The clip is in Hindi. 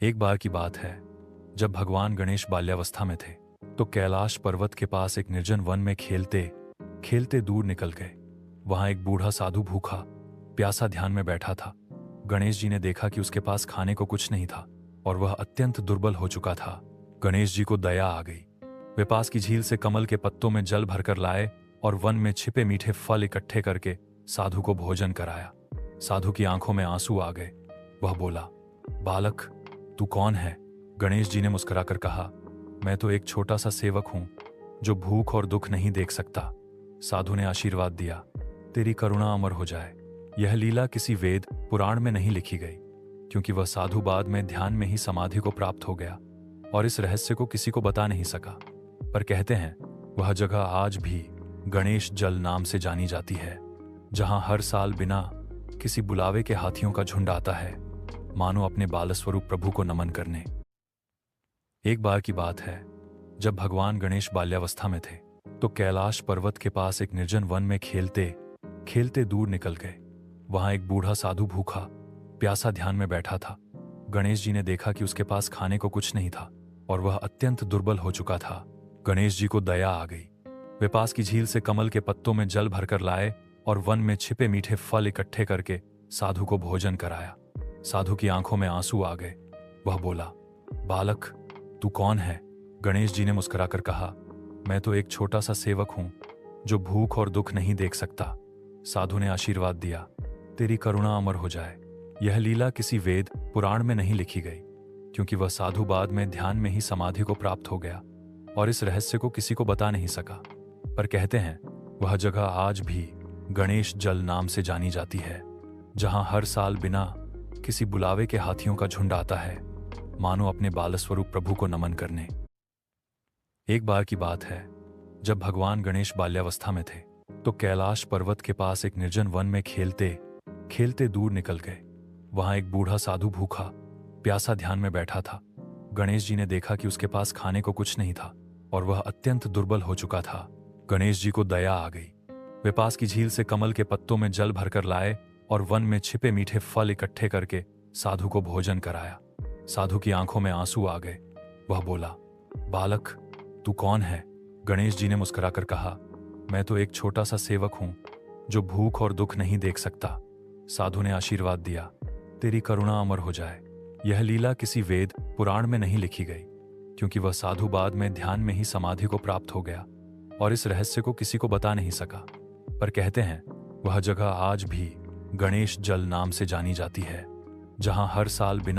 एक बार की बात है, जब भगवान गणेश बाल्यावस्था में थे तो कैलाश पर्वत के पास एक निर्जन वन में खेलते खेलते दूर निकल गए। वहां एक बूढ़ा साधु भूखा प्यासा ध्यान में बैठा था। गणेश जी ने देखा कि उसके पास खाने को कुछ नहीं था और वह अत्यंत दुर्बल हो चुका था। गणेश जी को दया आ गई। वे पास की झील से कमल के पत्तों में जल भरकर लाए और वन में छिपे मीठे फल इकट्ठे करके साधु को भोजन कराया। साधु की आंखों में आंसू आ गए। वह बोला, बालक, तू कौन है? गणेश जी ने मुस्कुराकर कहा, मैं तो एक छोटा सा सेवक हूं जो भूख और दुख नहीं देख सकता। साधु ने आशीर्वाद दिया, तेरी करुणा अमर हो जाए। यह लीला किसी वेद पुराण में नहीं लिखी गई, क्योंकि वह साधु बाद में ध्यान में ही समाधि को प्राप्त हो गया और इस रहस्य को किसी को बता नहीं सका। पर कहते हैं वह जगह आज भी गणेश जल नाम से जानी जाती है, जहां हर साल बिना किसी बुलावे के हाथियों का झुंड आता है, मानो अपने बालस्वरूप प्रभु को नमन करने। एक बार की बात है, जब भगवान गणेश बाल्यावस्था में थे तो कैलाश पर्वत के पास एक निर्जन वन में खेलते खेलते दूर निकल गए। वहां एक बूढ़ा साधु भूखा प्यासा ध्यान में बैठा था। गणेश जी ने देखा कि उसके पास खाने को कुछ नहीं था और वह अत्यंत दुर्बल हो चुका था। गणेश जी को दया आ गई। वे पास की झील से कमल के पत्तों में जल भरकर लाए और वन में छिपे मीठे फल इकट्ठे करके साधु को भोजन कराया। साधु की आंखों में आंसू आ गए। वह बोला, बालक, तू कौन है? गणेश जी ने मुस्कुराकर कहा, मैं तो एक छोटा सा सेवक हूं जो भूख और दुख नहीं देख सकता। साधु ने आशीर्वाद दिया, तेरी करुणा अमर हो जाए। यह लीला किसी वेद पुराण में नहीं लिखी गई, क्योंकि वह साधु बाद में ध्यान में ही समाधि को प्राप्त हो गया और इस रहस्य को किसी को बता नहीं सका। पर कहते हैं वह जगह आज भी गणेश जल नाम से जानी जाती है, जहां हर साल बिना किसी बुलावे के हाथियों का झुंड आता है, मानो अपने बालस्वरूप प्रभु को नमन करने। एक बार की बात है, जब भगवान गणेश बाल्यावस्था में थे तो कैलाश पर्वत के पास एक निर्जन वन में खेलते खेलते दूर निकल गए। वहां एक बूढ़ा साधु भूखा प्यासा ध्यान में बैठा था। गणेश जी ने देखा कि उसके पास खाने को कुछ नहीं था और वह अत्यंत दुर्बल हो चुका था। गणेश जी को दया आ गई। वे पास की झील से कमल के पत्तों में जल भरकर लाए और वन में छिपे मीठे फल इकट्ठे करके साधु को भोजन कराया। साधु की आंखों में आंसू आ गए। वह बोला, बालक, तू कौन है? गणेश जी ने मुस्कुराकर कहा, मैं तो एक छोटा सा सेवक हूं जो भूख और दुख नहीं देख सकता। साधु ने आशीर्वाद दिया, तेरी करुणा अमर हो जाए। यह लीला किसी वेद पुराण में नहीं लिखी गई, क्योंकि वह साधु बाद में ध्यान में ही समाधि को प्राप्त हो गया और इस रहस्य को किसी को बता नहीं सका। पर कहते हैं वह जगह आज भी गणेश जल नाम से जानी जाती है, जहां हर साल बिना